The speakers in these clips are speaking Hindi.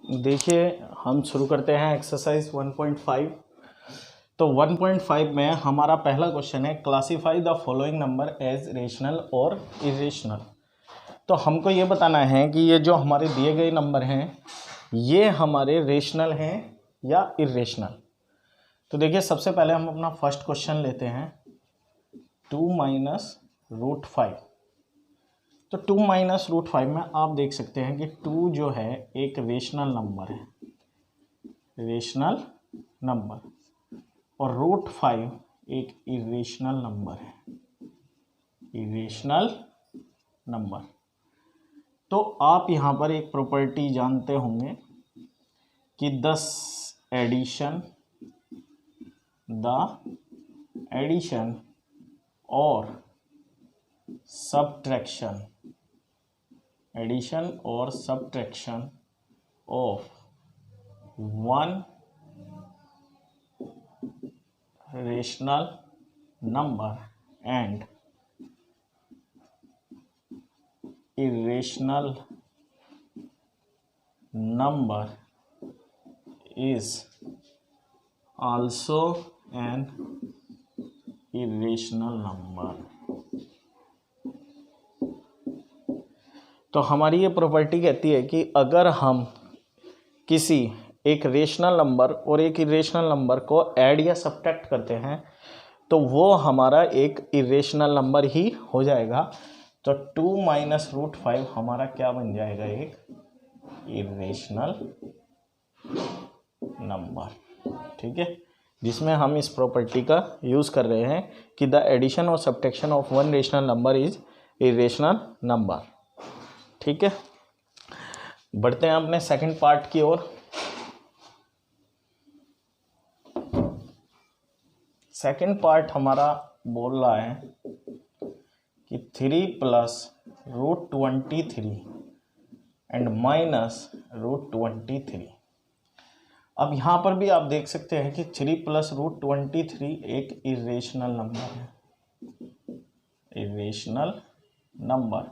देखिए हम शुरू करते हैं एक्सरसाइज 1.5। तो 1.5 में हमारा पहला क्वेश्चन है, classify the following number as rational और इरेशनल। तो हमको ये बताना है कि ये जो हमारे दिए गए नंबर हैं ये हमारे रेशनल हैं या इरेशनल। तो देखिए सबसे पहले हम अपना फर्स्ट क्वेश्चन लेते हैं, 2 माइनस रूट 5। तो 2 माइनस रूट 5 में आप देख सकते हैं कि 2 जो है एक रेशनल नंबर है, रेशनल नंबर, और रूट 5 एक इरेशनल नंबर है, इरेशनल नंबर। तो आप यहाँ पर एक प्रॉपर्टी जानते होंगे कि द एडिशन और सब्ट्रैक्शन, एडिशन और subtraction of one rational number and irrational number is also an irrational number। तो हमारी ये प्रॉपर्टी कहती है कि अगर हम किसी एक रेशनल नंबर और एक इरेशनल नंबर को ऐड या सब्ट्रैक्ट करते हैं तो वो हमारा एक इरेशनल नंबर ही हो जाएगा। तो 2 माइनस रूट 5 हमारा क्या बन जाएगा, एक इरेशनल नंबर। ठीक है, जिसमें हम इस प्रॉपर्टी का यूज़ कर रहे हैं कि द एडिशन और subtraction of one rational number is irrational number. ठीक है, बढ़ते हैं अपने सेकंड पार्ट की ओर। सेकंड पार्ट हमारा बोल रहा है कि 3 plus root 23 and minus root 23। अब यहाँ पर भी आप देख सकते हैं कि 3 प्लस रूट 23 एक इरेशनल नंबर है, इरेशनल नंबर,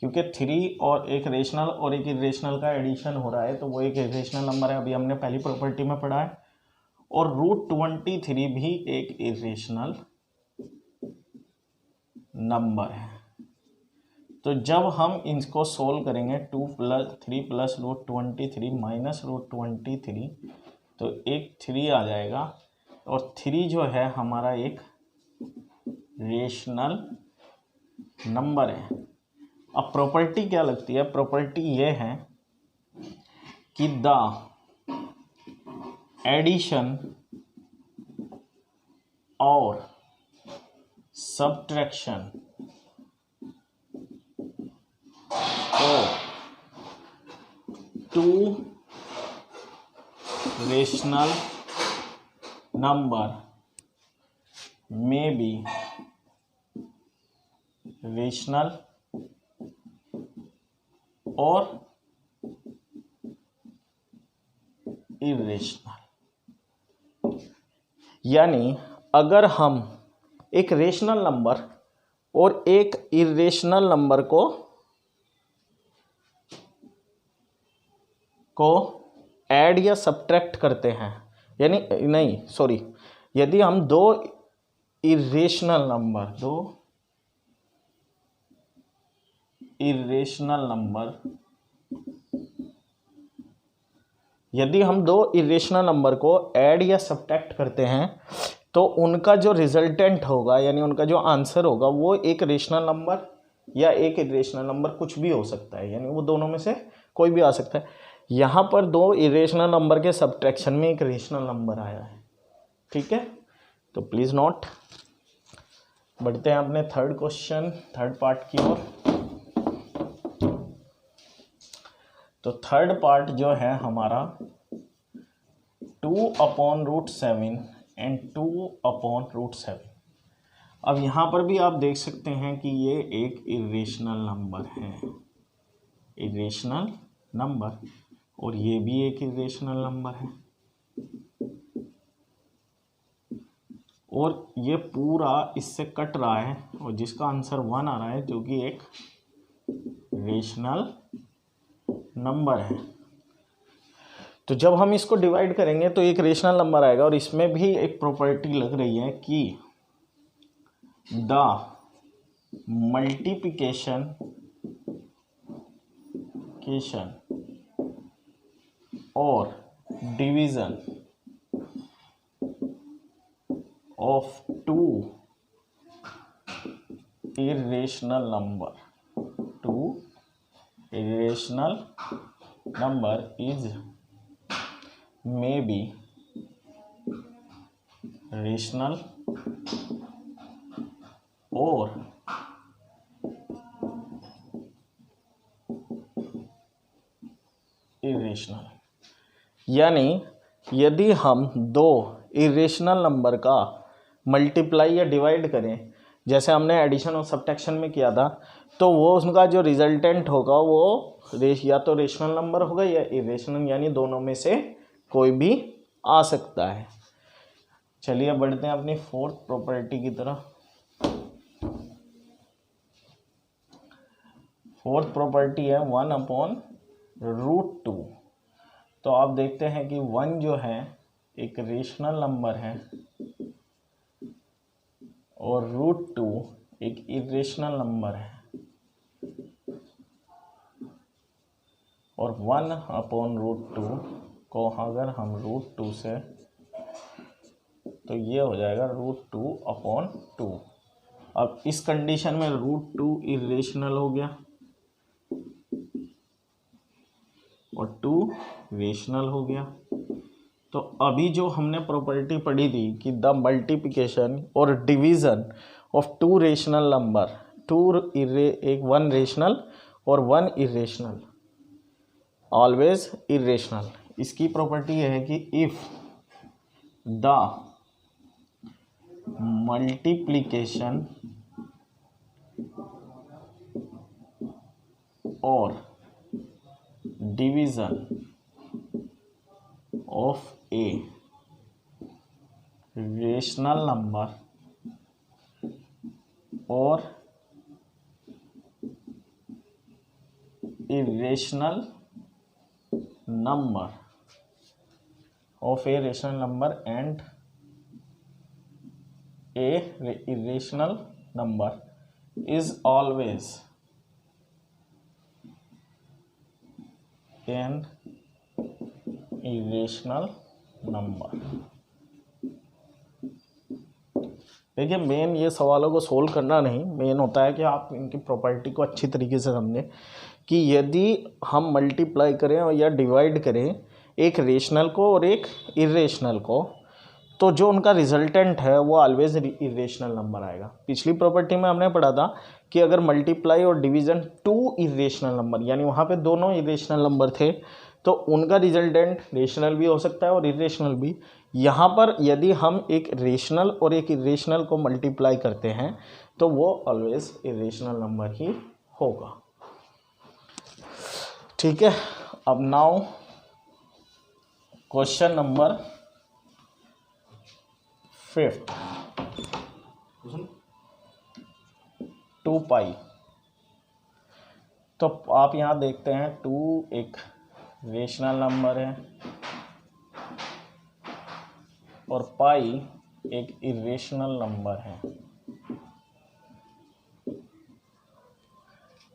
क्योंकि 3 और एक रेशनल और एक इरेशनल का एडिशन हो रहा है तो वो एक इरेशनल नंबर है, अभी हमने पहली प्रॉपर्टी में पढ़ा है। और रूट 23 भी एक इरेशनल नंबर है। तो जब हम इसको सोल्व करेंगे 3 प्लस रूट 23 माइनस रूट 23, तो एक 3 आ जाएगा और 3 जो है हमारा एक रेशनल नंबर है। अब प्रॉपर्टी क्या लगती है, प्रॉपर्टी ये है कि द एडिशन और सब्ट्रैक्शन ऑफ 2 रेशनल नंबर में बी रेशनल और इरेशनल। यानी अगर हम एक रेशनल नंबर और एक इरेशनल नंबर को ऐड या सब्ट्रैक्ट करते हैं, यानी नहीं सॉरी, यदि हम दो इरेशनल नंबर को ऐड या सब्ट्रैक्ट करते हैं तो उनका जो रिजल्टेंट होगा, यानी उनका जो आंसर होगा, वो एक रेशनल नंबर या एक इरेशनल नंबर कुछ भी हो सकता है, यानी वो दोनों में से कोई भी आ सकता है। यहाँ पर 2 इरेशनल नंबर के सब्ट्रैक्शन में एक रेशनल नंबर आया है। ठीक है, तो प्लीज़ नोट। बढ़ते हैं अपने थर्ड क्वेश्चन, थर्ड पार्ट की ओर। तो थर्ड पार्ट जो है हमारा 2/√7 एंड 2/√7। अब यहाँ पर भी आप देख सकते हैं कि ये एक इरेशनल नंबर है, इरेशनल नंबर, और ये भी एक इरेशनल नंबर है, और ये पूरा इससे कट रहा है और जिसका आंसर 1 आ रहा है, जो कि एक रेशनल नंबर है। तो जब हम इसको डिवाइड करेंगे तो एक रेशनल नंबर आएगा, और इसमें भी एक प्रॉपर्टी लग रही है कि द मल्टीप्लिकेशन और division of two irrational number is may be rational or irrational। यानी यदि हम दो इरेशनल नंबर का मल्टीप्लाई या डिवाइड करें, जैसे हमने एडिशन और सब्ट्रैक्शन में किया था, तो वो उनका जो रिजल्टेंट होगा वो या तो रेशनल नंबर होगा या इरेशनल, यानी दोनों में से कोई भी आ सकता है। चलिए बढ़ते हैं अपनी फोर्थ प्रॉपर्टी की तरफ। फोर्थ प्रॉपर्टी है 1/√2। तो आप देखते हैं कि 1 जो है एक रेशनल नंबर है और √2 एक इरेशनल नंबर है, और 1/√2 को अगर हम √2 से, तो ये हो जाएगा √2/2। अब इस कंडीशन में √2 इरेशनल हो गया और 2 रेशनल हो गया। तो अभी जो हमने प्रॉपर्टी पढ़ी थी कि द मल्टीप्लिकेशन और division of two rational number, एक 1 रेशनल और 1 इरेशनल, ऑलवेज इरेशनल, इसकी प्रॉपर्टी है कि इफ द मल्टीप्लिकेशन और division of a rational number or irrational number of a rational number and a irrational number is always an irrational number. देखिए, मेन ये सवालों को सोल्व करना नहीं, मेन होता है कि आप इनकी प्रॉपर्टी को अच्छी तरीके से समझें कि यदि हम मल्टीप्लाई करें और या डिवाइड करें एक रेशनल को और एक इरेशनल को, तो जो उनका रिजल्टेंट है वो ऑलवेज इरेशनल नंबर आएगा। पिछली प्रॉपर्टी में हमने पढ़ा था कि अगर मल्टीप्लाई और डिवीज़न टू इरेशनल नंबर, यानी वहाँ पे दोनों इरेशनल नंबर थे, तो उनका रिजल्टेंट रेशनल भी हो सकता है और इरेशनल भी। यहाँ पर यदि हम एक रेशनल और एक इरेशनल को मल्टीप्लाई करते हैं तो वो ऑलवेज इरेशनल नंबर ही होगा। ठीक है, अब नाउ क्वेश्चन नंबर 5, 2 पाई। तो आप यहाँ देखते हैं 2 एक रेशनल नंबर है और पाई एक इरेशनल नंबर है।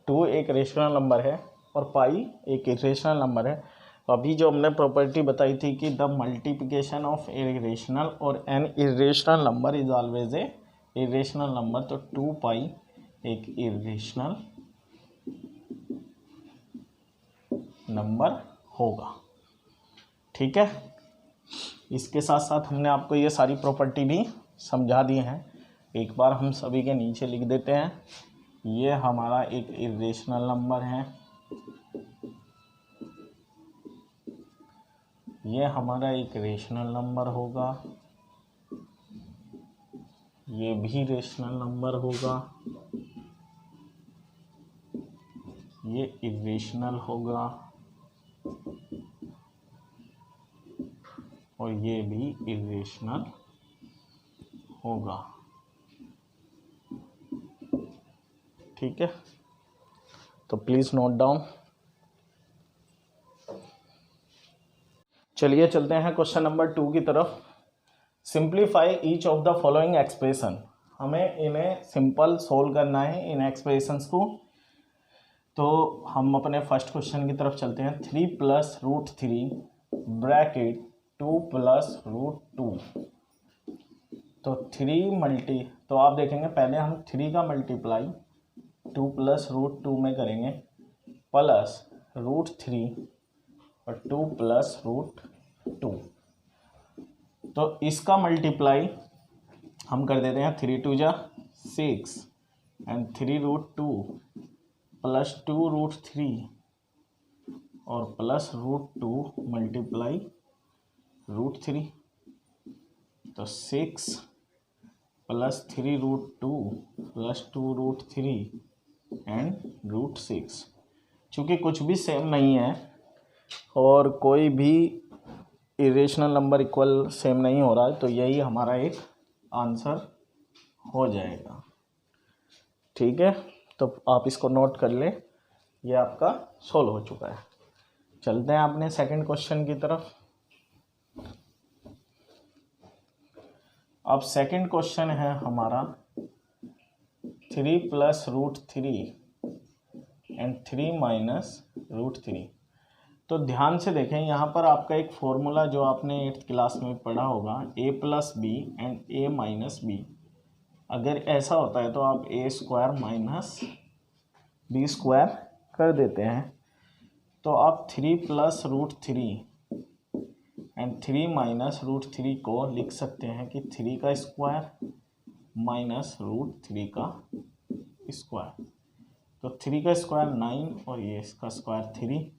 2 एक रेशनल नंबर है और पाई एक इरेशनल नंबर है। अभी जो हमने प्रॉपर्टी बताई थी कि the multiplication of a rational और an irrational number is always a irrational number, तो 2 पाई एक इरेशनल नंबर होगा। ठीक है, इसके साथ साथ हमने आपको ये सारी प्रॉपर्टी भी समझा दी हैं। एक बार हम सभी के नीचे लिख देते हैं। ये हमारा एक इरेशनल नंबर है, ये हमारा एक रेशनल नंबर होगा, ये भी रेशनल नंबर होगा, ये इरेशनल होगा और ये भी इरेशनल होगा। ठीक है, तो प्लीज़ नोट डाउन। चलिए चलते हैं क्वेश्चन नंबर 2 की तरफ। Simplify each of the following expression. हमें इन्हें सिंपल सोल्व करना है इन एक्सप्रेशंस को। तो हम अपने फर्स्ट क्वेश्चन की तरफ चलते हैं। 3 + √3 ब्रैकेट 2 + √2। तो 3 मल्टी, तो आप देखेंगे पहले हम 3 का मल्टीप्लाई 2 + √2 में करेंगे प्लस √3 और 2 + √2। तो इसका मल्टीप्लाई हम कर देते हैं 3 × 2 = 6 एंड 3 √2 प्लस 2 √3 और प्लस √2 मल्टीप्लाई √3। तो 6 प्लस 3 √2 प्लस 2 √3 एंड √6। चूँकि कुछ भी सेम नहीं है और कोई भी इरेशनल नंबर इक्वल सेम नहीं हो रहा है, तो यही हमारा एक आंसर हो जाएगा। ठीक है, तो आप इसको नोट कर ले, ये आपका सोल्व हो चुका है। चलते हैं अपने सेकंड क्वेश्चन की तरफ। अब सेकंड क्वेश्चन है हमारा 3 + √3 एंड 3 - √3। तो ध्यान से देखें, यहाँ पर आपका एक फॉर्मूला जो आपने 8th क्लास में पढ़ा होगा, a + b and a - b। अगर ऐसा होता है तो आप a² - b² कर देते हैं। तो आप 3 + √3 एंड 3 - √3 को लिख सकते हैं कि 3 का स्क्वायर माइनस √3 का स्क्वायर। तो 3 का स्क्वायर 9 और ये इसका स्क्वायर 3,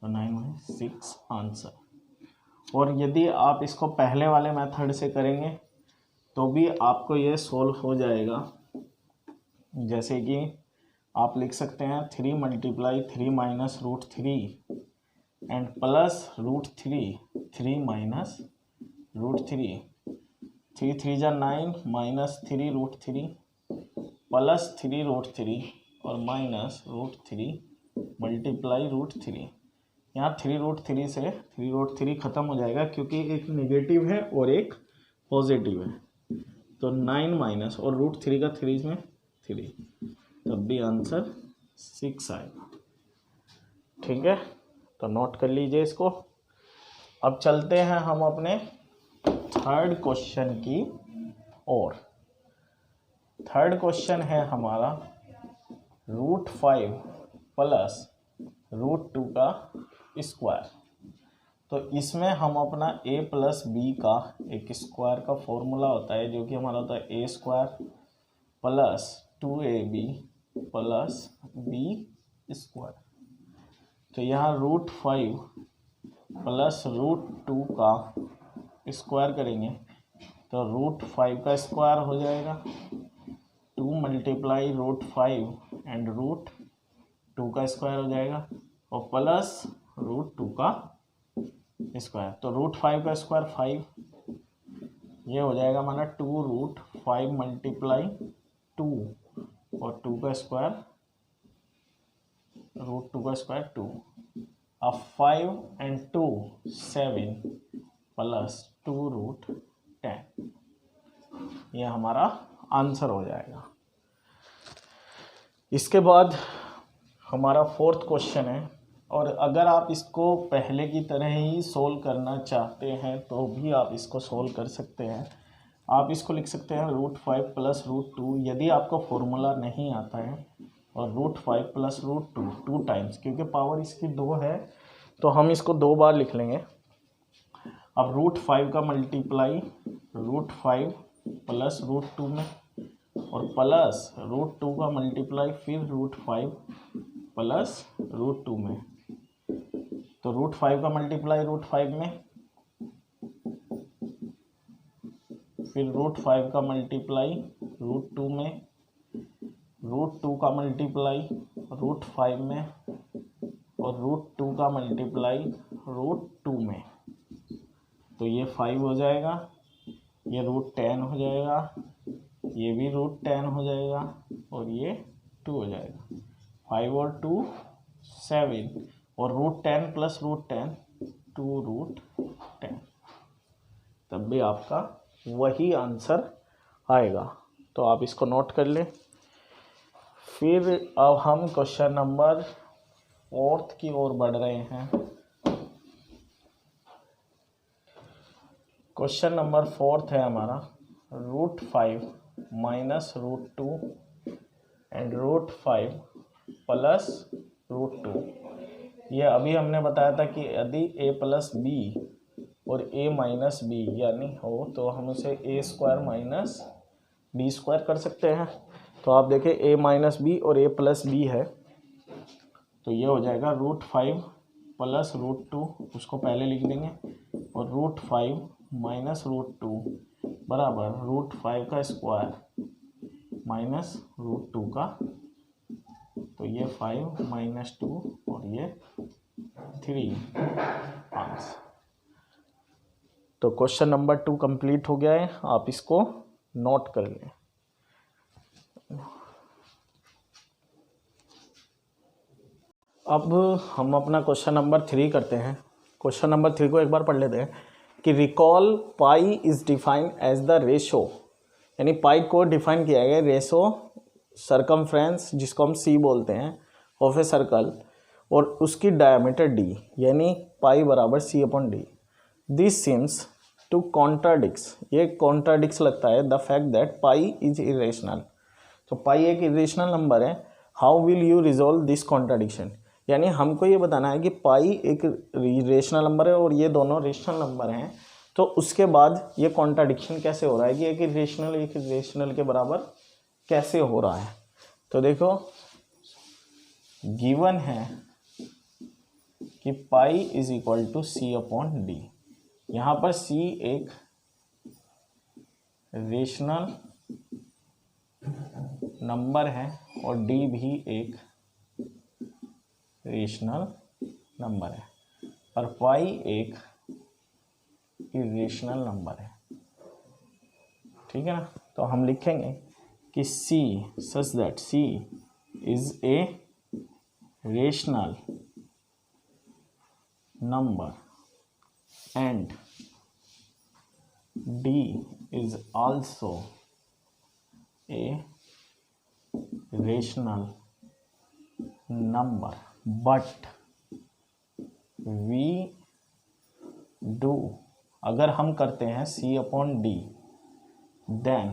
तो 9 में 6 आंसर। और यदि आप इसको पहले वाले मेथड से करेंगे तो भी आपको ये सोल्व हो जाएगा। जैसे कि आप लिख सकते हैं 3 × 3 - √3 एंड प्लस √3 3 - √3। 3 × 3 = 9 माइनस 3 √3 प्लस 3 √3 और माइनस √3 मल्टीप्लाई √3। यहाँ 3 √3 से 3 √3 खत्म हो जाएगा क्योंकि एक नेगेटिव है और एक पॉजिटिव है। तो 9 माइनस और √3 का 3 में 3, तब भी आंसर 6 आएगा। ठीक है, तो नोट कर लीजिए इसको। अब चलते हैं हम अपने थर्ड क्वेश्चन की ओर। थर्ड क्वेश्चन है हमारा √5 प्लस √2 का स्क्वायर। तो इसमें हम अपना a + b का एक स्क्वायर का फॉर्मूला होता है, जो कि हमारा होता है a² plus 2ab plus b²। तो यहाँ √5 प्लस √2 का स्क्वायर करेंगे तो √5 का स्क्वायर हो जाएगा, 2 मल्टीप्लाई √5 एंड √2 का स्क्वायर हो जाएगा और प्लस √2 का स्क्वायर। तो √5 का स्क्वायर 5, ये हो जाएगा हमारा 2 √5 मल्टीप्लाई 2 और 2 का स्क्वायर √2 का स्क्वायर 2। अब 5 एंड 2 7 प्लस 2 √10, ये हमारा आंसर हो जाएगा। इसके बाद हमारा फोर्थ क्वेश्चन है, और अगर आप इसको पहले की तरह ही सोल्व करना चाहते हैं तो भी आप इसको सोल्व कर सकते हैं। आप इसको लिख सकते हैं √5 प्लस √2। यदि आपको फॉर्मूला नहीं आता है और √5 प्लस √2 2 टाइम्स, क्योंकि पावर इसकी 2 है तो हम इसको 2 बार लिख लेंगे। अब √5 का मल्टीप्लाई √5 प्लस √2 में और प्लस √2 का मल्टीप्लाई फिर √5 प्लस √2 में। तो √5 का मल्टीप्लाई √5 में, फिर √5 का मल्टीप्लाई √2 में, √2 का मल्टीप्लाई √5 में और √2 का मल्टीप्लाई √2 में। तो ये 5 हो जाएगा, ये √10 हो जाएगा, ये भी √10 हो जाएगा और ये 2 हो जाएगा। 5 और 2 7 और √10 प्लस √10 2 तब भी आपका वही आंसर आएगा। तो आप इसको नोट कर लें। फिर अब हम क्वेश्चन नंबर 4 की ओर बढ़ रहे हैं। क्वेश्चन नंबर 4 है हमारा √5 माइनस √2 एंड √5 प्लस √2। ये अभी हमने बताया था कि यदि a प्लस बी और a माइनस बी यानी हो तो हम उसे a² माइनस b² कर सकते हैं। तो आप देखें a माइनस बी और a प्लस बी है, तो ये हो जाएगा √5 प्लस √2, उसको पहले लिख देंगे, और √5 माइनस √2 बराबर √5 का स्क्वायर माइनस √2 का, तो ये 5 माइनस 2 और ये 3 आंसर। तो क्वेश्चन नंबर 2 कंप्लीट हो गया है, आप इसको नोट कर लें। अब हम अपना क्वेश्चन नंबर 3 करते हैं। क्वेश्चन नंबर 3 को एक बार पढ़ लेते हैं कि recall pi is defined as the ratio, यानी पाई को डिफाइन किया गया रेशो सरकमफ्रेंस, जिसको हम सी बोलते हैं, ऑफ ए सर्कल, और उसकी डायमीटर डी, यानी पाई बराबर c/d। दिस सीम्स टू कॉन्ट्राडिक्स, ये कॉन्ट्राडिक्स लगता है the fact that pi is irrational. तो पाई एक इरेशनल नंबर है। How will you resolve this contradiction, यानी हमको ये बताना है कि पाई एक रेशनल नंबर है और ये दोनों रेशनल नंबर हैं, तो उसके बाद ये कॉन्ट्राडिक्शन कैसे हो रहा है कि एक रेशनल के बराबर कैसे हो रहा है। तो देखो गिवन है कि पाई इज इक्वल टू c/d। यहाँ पर c एक रेशनल नंबर है और d भी एक रेशनल नंबर है, और पाई एक इरेशनल नंबर है। ठीक है ना। तो हम लिखेंगे कि c such that c is a rational number and d is also a rational number, but we do, अगर हम करते हैं c/d, then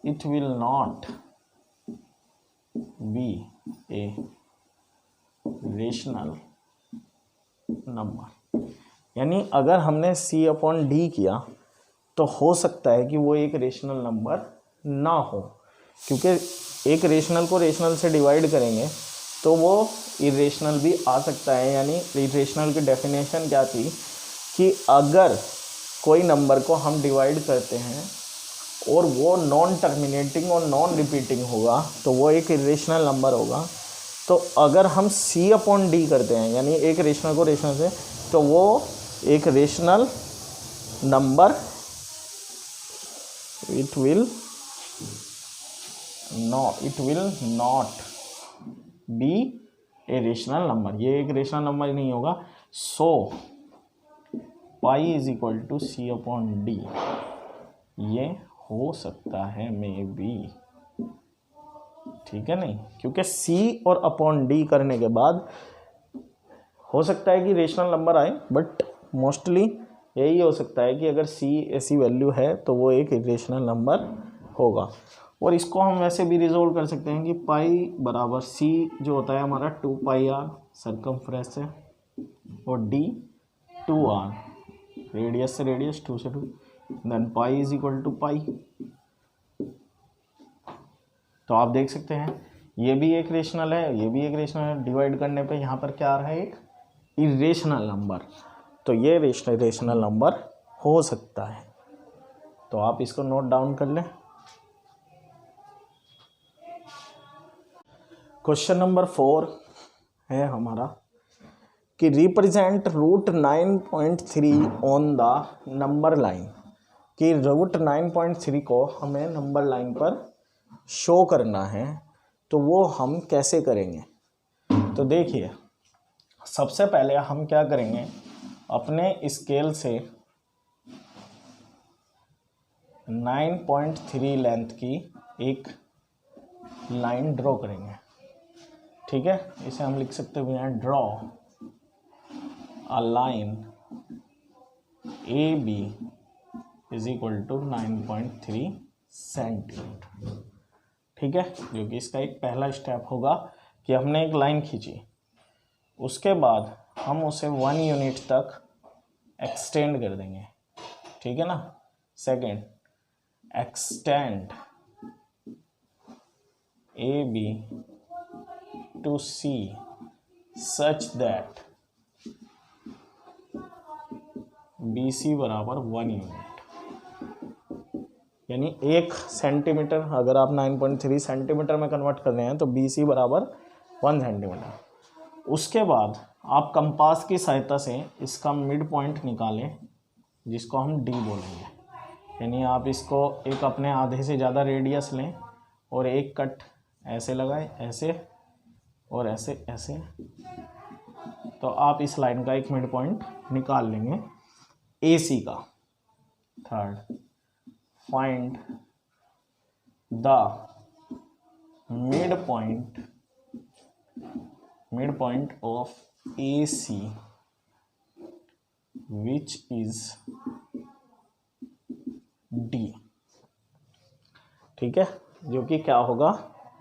it will not be a rational number। यानी अगर हमने c/d किया तो हो सकता है कि वो एक रेशनल नंबर ना हो, क्योंकि एक रेशनल को रेशनल से डिवाइड करेंगे तो वो इरेशनल भी आ सकता है। यानी इरेशनल की डेफिनेशन क्या थी कि अगर कोई नंबर को हम डिवाइड करते हैं और वो नॉन टर्मिनेटिंग और नॉन रिपीटिंग होगा तो वो एक इरेशनल नंबर होगा। तो अगर हम c/d करते हैं यानी एक रेशनल को रेशनल से, तो वो एक rational number, it will not be a rational number, ये एक रेशनल नंबर नहीं होगा। So pi is equal to c/d, ये हो सकता है मे बी। ठीक है नहीं, क्योंकि c और d करने के बाद हो सकता है कि रेशनल नंबर आए, बट मोस्टली यही हो सकता है कि अगर c ऐसी वैल्यू है तो वो एक इरेशनल नंबर होगा। और इसको हम वैसे भी रिजोल्व कर सकते हैं कि पाई बराबर c जो होता है हमारा 2πr सर्कमफ्रेंस है, और d 2r रेडियस से रेडियस 2 से 2, then pi is equal to pi. तो आप देख सकते हैं ये भी एक रेशनल है, ये भी एक रेशनल है। डिवाइड करने पे यहाँ पर क्या आ रहा है, एक इरेशनल नंबर। तो ये रेशनल नंबर हो सकता है। तो आप इसको नोट डाउन कर लें। क्वेश्चन नंबर 4 है हमारा कि represent √9.3 on the number line, कि √9.3 को हमें नंबर लाइन पर शो करना है। तो वो हम कैसे करेंगे। तो देखिए सबसे पहले हम क्या करेंगे, अपने स्केल से 9.3 लेंथ की एक लाइन ड्रॉ करेंगे। ठीक है, इसे हम लिख सकते हैं यहाँ draw a line A B is equal to 9.3 centimetre. ठीक है, जो कि इसका एक पहला स्टेप होगा कि हमने एक लाइन खींची, उसके बाद हम उसे 1 यूनिट तक एक्सटेंड कर देंगे। ठीक है ना। Second, extend A B to C such that B C बराबर 1 यूनिट, यानी 1 सेंटीमीटर अगर आप 9.3 सेंटीमीटर में कन्वर्ट कर रहे हैं तो बी सी बराबर 1 सेंटीमीटर। उसके बाद आप कंपास की सहायता से इसका मिड पॉइंट निकालें, जिसको हम डी बोलेंगे। यानी आप इसको एक अपने आधे से ज़्यादा रेडियस लें और एक कट ऐसे लगाएं, ऐसे और ऐसे ऐसे, तो आप इस लाइन का एक मिड पॉइंट निकाल लेंगे ए सी का। Third, find the mid point of A C which is D. ठीक है, जो कि क्या होगा,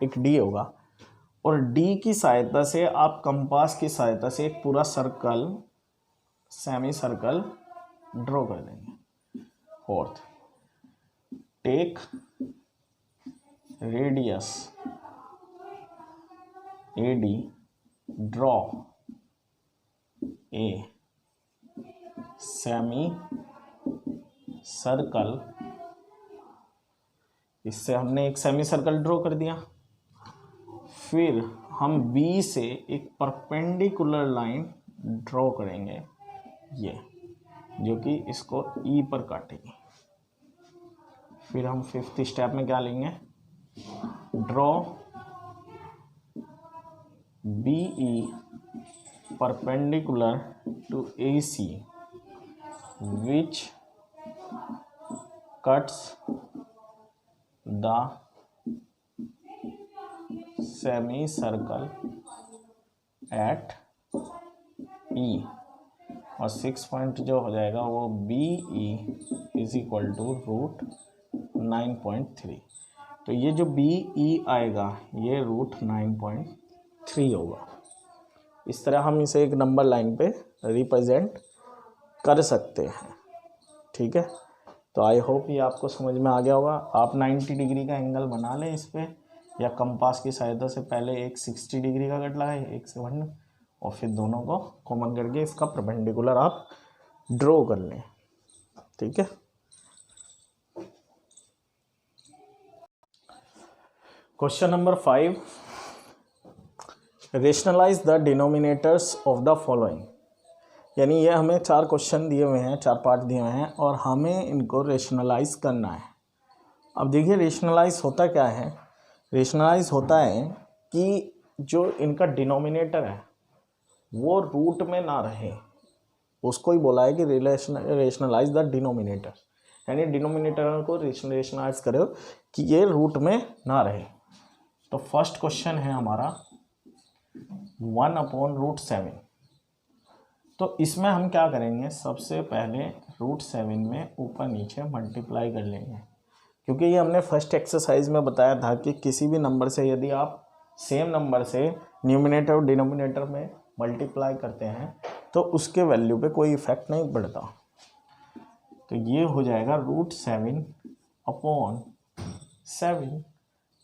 एक डी होगा। और डी की सहायता से आप कंपास की सहायता से एक पूरा सर्कल, सेमी सर्कल ड्रॉ कर देंगे। Fourth, take radius A D, draw a semi circle. इससे हमने एक सेमी सर्कल ड्रॉ कर दिया। फिर हम बी से एक परपेंडिकुलर लाइन ड्रॉ करेंगे, ये जो कि इसको ई पर काटेगी। फिर हम फिफ्थ स्टेप में क्या लेंगे, draw B E perpendicular to A C which cuts the semicircle at E. और 6 पॉइंट जो हो जाएगा वो B E is equal to root 9.3। तो ये जो बी ई आएगा ये रूट 9.3 होगा। इस तरह हम इसे एक नंबर लाइन पे रिप्रेजेंट कर सकते हैं। ठीक है, तो आई होप ये आपको समझ में आ गया होगा। आप 90 डिग्री का एंगल बना लें इस पर, या कंपास की सहायता से पहले एक 60 डिग्री का कट लगाए, एक 7, और फिर दोनों को कॉमन करके इसका परपेंडिकुलर आप ड्रॉ कर लें। ठीक है, question number 5, rationalise the denominators of the following. यानी ये हमें 4 क्वेश्चन दिए हुए हैं, 4 पार्ट दिए हुए हैं और हमें इनको रेशनलाइज करना है। अब देखिए रेशनलाइज होता क्या है। रेशनलाइज होता है कि जो इनका डिनोमिनेटर है वो रूट में ना रहे, उसको ही बोला है कि रेशनलाइज द डिनोमिनेटर, यानी डिनोमिनेटर को रेशनलाइज करो कि ये रूट में ना रहे। तो फर्स्ट क्वेश्चन है हमारा 1/√7। तो इसमें हम क्या करेंगे, सबसे पहले √7 में ऊपर नीचे मल्टीप्लाई कर लेंगे, क्योंकि ये हमने फर्स्ट एक्सरसाइज में बताया था कि किसी भी नंबर से यदि आप सेम नंबर से न्यूमिनेटर और डिनोमिनेटर में मल्टीप्लाई करते हैं तो उसके वैल्यू पे कोई इफेक्ट नहीं पड़ता। तो ये हो जाएगा √7/7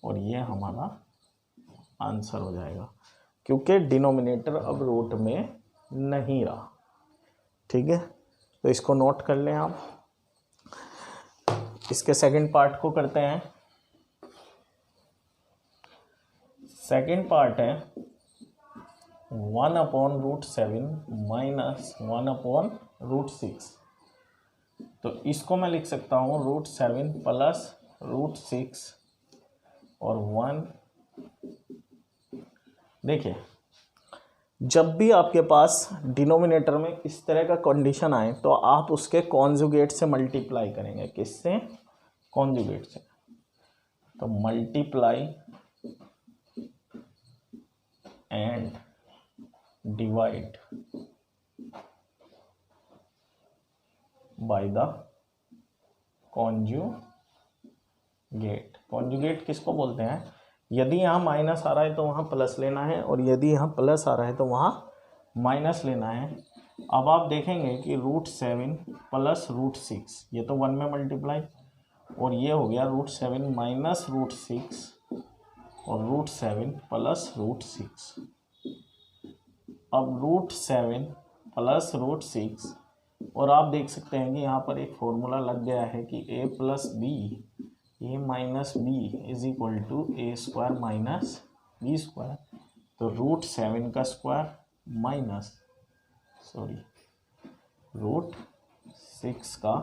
और ये हमारा आंसर हो जाएगा, क्योंकि डिनोमिनेटर अब रूट में नहीं रहा। ठीक है, तो इसको नोट कर लें आप। इसके सेकंड पार्ट को करते हैं। सेकंड पार्ट है 1/√7 माइनस 1/√6। तो इसको मैं लिख सकता हूँ √7 प्लस √6 और 1। देखिए जब भी आपके पास डिनोमिनेटर में इस तरह का कंडीशन आए तो आप उसके कॉन्जुगेट से मल्टीप्लाई करेंगे। किससे? कॉन्जुगेट से। तो multiply and divide by the conjugate. Conjugate किसको बोलते हैं? यदि यहाँ माइनस आ रहा है तो वहाँ प्लस लेना है, और यदि यहाँ प्लस आ रहा है तो वहाँ माइनस लेना है। अब आप देखेंगे कि √7 प्लस √6, ये तो 1 में मल्टीप्लाई, और ये हो गया √7 माइनस √6 और √7 प्लस √6। अब √7 प्लस √6, और आप देख सकते हैं कि यहाँ पर एक फॉर्मूला लग गया है कि a plus B, A minus B is equal to a² minus b²। तो √7 का स्क्वायर माइनस √6 का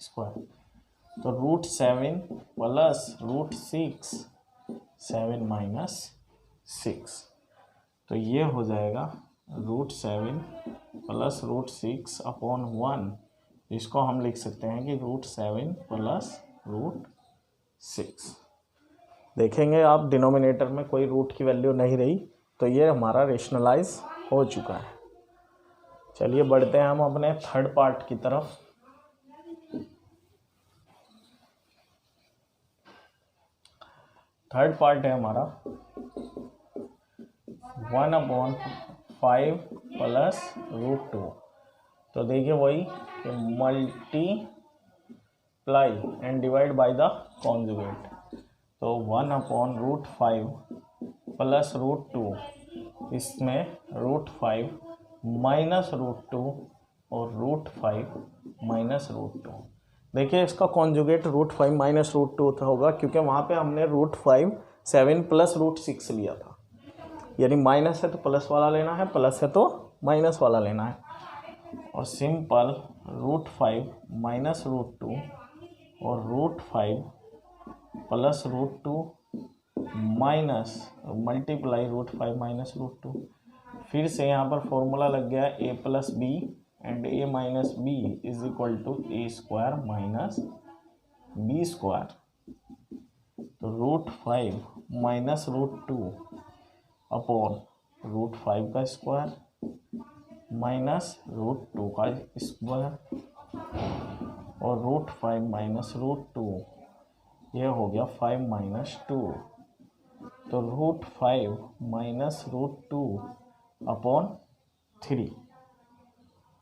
स्क्वायर। तो √7 प्लस √6, 7 माइनस 6, तो ये हो जाएगा √7 प्लस √6 अपॉन 1। इसको हम लिख सकते हैं कि √7 प्लस √6। देखेंगे आप डिनोमिनेटर में कोई रूट की वैल्यू नहीं रही, तो ये हमारा रेशनलाइज हो चुका है। चलिए बढ़ते हैं हम अपने थर्ड पार्ट की तरफ। थर्ड पार्ट है हमारा 1/5 प्लस √2। तो देखिए वही कि multiply and divide by the conjugate. तो 1/√5 प्लस √2, इसमें √5 माइनस √2 और √5 माइनस √2। देखिए इसका कॉन्जुगेट √5 माइनस √2 होगा, क्योंकि वहाँ पे हमने √5 7 प्लस √6 लिया था। यानी माइनस है तो प्लस वाला लेना है, प्लस है तो माइनस वाला लेना है। और सिंपल √5 माइनस √2 और √5 प्लस √2 माइनस मल्टीप्लाई √5 माइनस √2। फिर से यहाँ पर फॉर्मूला लग गया a plus B and a minus B is equal to a² minus b²। तो √5 माइनस √2 अपॉन √5 का स्क्वायर माइनस √2 का स्क्वायर, और √5 माइनस √2 ये हो गया 5 माइनस 2। तो √5 माइनस √2 अपॉन 3,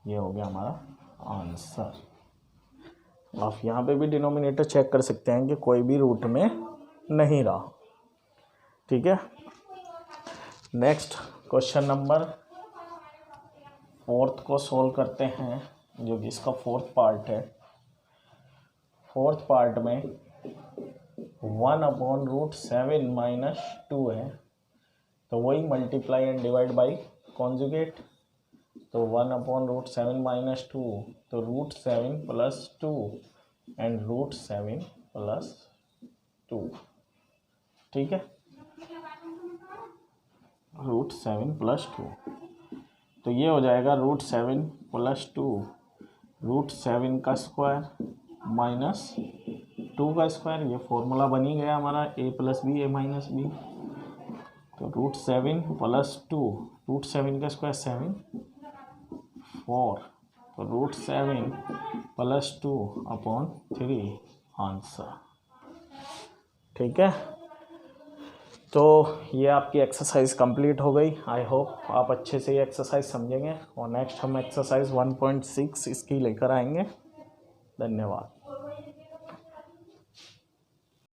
ये हो गया हमारा आंसर। आप यहाँ पे भी डिनोमिनेटर चेक कर सकते हैं कि कोई भी रूट में नहीं रहा। ठीक है, नेक्स्ट क्वेश्चन नंबर 4 को सॉल्व करते हैं, जो कि इसका 4th पार्ट है। 4th पार्ट में 1/√7 माइनस 2 है, तो वही multiply and divide by conjugate. तो 1/√7 माइनस 2, तो √7 प्लस 2 एंड √7 प्लस 2। ठीक है, √7 प्लस 2, तो ये हो जाएगा √7 प्लस 2, √7 का स्क्वायर माइनस 2 का स्क्वायर। ये फॉर्मूला बन ही गया हमारा a plus B A minus B. तो √7 प्लस 2, √7 का स्क्वायर 7, 4, तो √7 प्लस 2 अपॉन 3 आंसर। ठीक है, तो ये आपकी एक्सरसाइज कंप्लीट हो गई। आई होप आप अच्छे से ये एक्सरसाइज समझेंगे, और नेक्स्ट हम एक्सरसाइज 1.6 इसकी लेकर आएंगे। धन्यवाद।